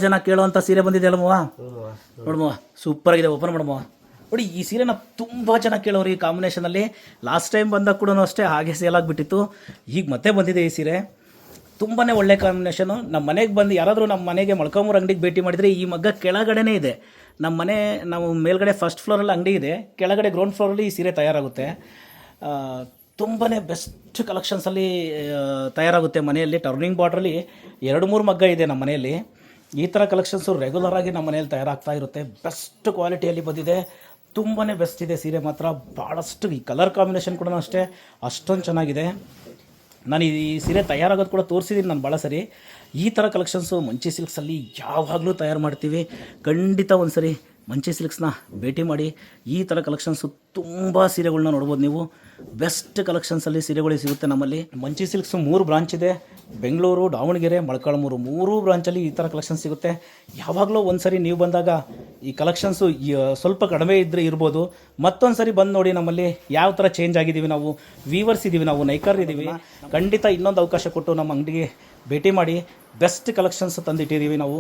ಜನ ಕೇಳುವಂಥ ಸೀರೆ ಬಂದಿದೆ ಅಲ್ಮವ್ವ, ನೋಡಮ್ಮ ಸೂಪರ್ ಆಗಿದೆ. ಓಪನ್ ಮಾಡಮ್ಮ ನೋಡಿ. ಈ ಸೀರೆನ ತುಂಬ ಜನ ಕೇಳೋರು ಈ ಕಾಂಬಿನೇಷನಲ್ಲಿ. ಲಾಸ್ಟ್ ಟೈಮ್ ಬಂದಾಗ ಕೂಡ ಅಷ್ಟೇ ಹಾಗೆ ಸೇಲ್ ಆಗಿಬಿಟ್ಟಿತ್ತು. ಈಗ ಮತ್ತೆ ಬಂದಿದೆ ಈ ಸೀರೆ. ತುಂಬಾ ಒಳ್ಳೆ ಕಾಂಬಿನೇಷನು. ನಮ್ಮ ಮನೆಗೆ ಬಂದು ಯಾರಾದರೂ ನಮ್ಮ ಮನೆಗೆ ಮೊಳಕಾಮೂರು ಅಂಗಡಿಗೆ ಭೇಟಿ ಮಾಡಿದರೆ ಈ ಮಗ್ಗ ಕೆಳಗಡೆನೇ ಇದೆ. ನಮ್ಮ ಮನೆ ನಾವು ಮೇಲ್ಗಡೆ ಫಸ್ಟ್ ಫ್ಲೋರಲ್ಲಿ ಅಂಗಡಿ ಇದೆ, ಕೆಳಗಡೆ ಗ್ರೌಂಡ್ ಫ್ಲೋರಲ್ಲಿ ಈ ಸೀರೆ ತಯಾರಾಗುತ್ತೆ. ತುಂಬಾ ಬೆಸ್ಟ್ ಕಲೆಕ್ಷನ್ಸಲ್ಲಿ ತಯಾರಾಗುತ್ತೆ. ಮನೆಯಲ್ಲಿ ಟರ್ನಿಂಗ್ ಬಾರ್ಡ್ರಲ್ಲಿ 2-3 ಮಗ್ಗ ಇದೆ ನಮ್ಮ ಮನೆಯಲ್ಲಿ. ಈ ಥರ ಕಲೆಕ್ಷನ್ಸು ರೆಗ್ಯುಲರಾಗಿ ನಮ್ಮ ಮನೆಯಲ್ಲಿ ತಯಾರಾಗ್ತಾ ಇರುತ್ತೆ. ಬೆಸ್ಟ್ ಕ್ವಾಲಿಟಿಯಲ್ಲಿ ಬಂದಿದೆ. ತುಂಬಾ ಬೆಸ್ಟ್ ಇದೆ ಸೀರೆ ಮಾತ್ರ. ಭಾಳಷ್ಟು ಈ ಕಲರ್ ಕಾಂಬಿನೇಷನ್ ಕೂಡ ಅಷ್ಟೇ ಅಷ್ಟೊಂದು ಚೆನ್ನಾಗಿದೆ. ನಾನು ಈ ಸೀರೆ ತಯಾರಾಗೋದು ಕೂಡ ತೋರಿಸಿದ್ದೀನಿ ನಾನು ಭಾಳ ಸರಿ. ಈ ಥರ ಕಲೆಕ್ಷನ್ಸು ಮಂಚಿ ಸಿಲ್ಕ್ಸಲ್ಲಿ ಯಾವಾಗಲೂ ತಯಾರು ಮಾಡ್ತೀವಿ. ಖಂಡಿತ ಒಂದು ಸರಿ ಮಂಚಿ ಸಿಲ್ಕ್ಸ್ನ ಭೇಟಿ ಮಾಡಿ. ಈ ಥರ ಕಲೆಕ್ಷನ್ಸು ತುಂಬ ಸೀರೆಗಳನ್ನ ನೋಡ್ಬೋದು ನೀವು. ಬೆಸ್ಟ್ ಕಲೆಕ್ಷನ್ಸಲ್ಲಿ ಸೀರೆಗಳು ಸಿಗುತ್ತೆ ನಮ್ಮಲ್ಲಿ. ಮಂಚಿ ಸಿಲ್ಕ್ಸು 3 ಬ್ರಾಂಚ್ ಇದೆ. ಬೆಂಗಳೂರು, ದಾವಣಗೆರೆ, ಮೊಳಕಾಲ್ಮೂರು 3 ಬ್ರಾಂಚಲ್ಲಿ ಈ ಥರ ಕಲೆಕ್ಷನ್ಸ್ ಸಿಗುತ್ತೆ. ಯಾವಾಗಲೂ ಒಂದು ಸರಿ ನೀವು ಬಂದಾಗ ಈ ಕಲೆಕ್ಷನ್ಸು ಸ್ವಲ್ಪ ಕಡಿಮೆ ಇದ್ದರೆ ಇರ್ಬೋದು. ಮತ್ತೊಂದು ಸರಿ ಬಂದು ನೋಡಿ ನಮ್ಮಲ್ಲಿ ಯಾವ ಥರ ಚೇಂಜ್ ಆಗಿದ್ದೀವಿ. ನಾವು ವೀವರ್ಸ್ ಇದ್ದೀವಿ, ನಾವು ನೈಕರ್ ಇದ್ದೀವಿ. ಖಂಡಿತ ಇನ್ನೊಂದು ಅವಕಾಶ ಕೊಟ್ಟು ನಮ್ಮ ಅಂಗಡಿಗೆ ಭೇಟಿ ಮಾಡಿ. ಬೆಸ್ಟ್ ಕಲೆಕ್ಷನ್ಸ್ ತಂದಿಟ್ಟಿದ್ದೀವಿ ನಾವು.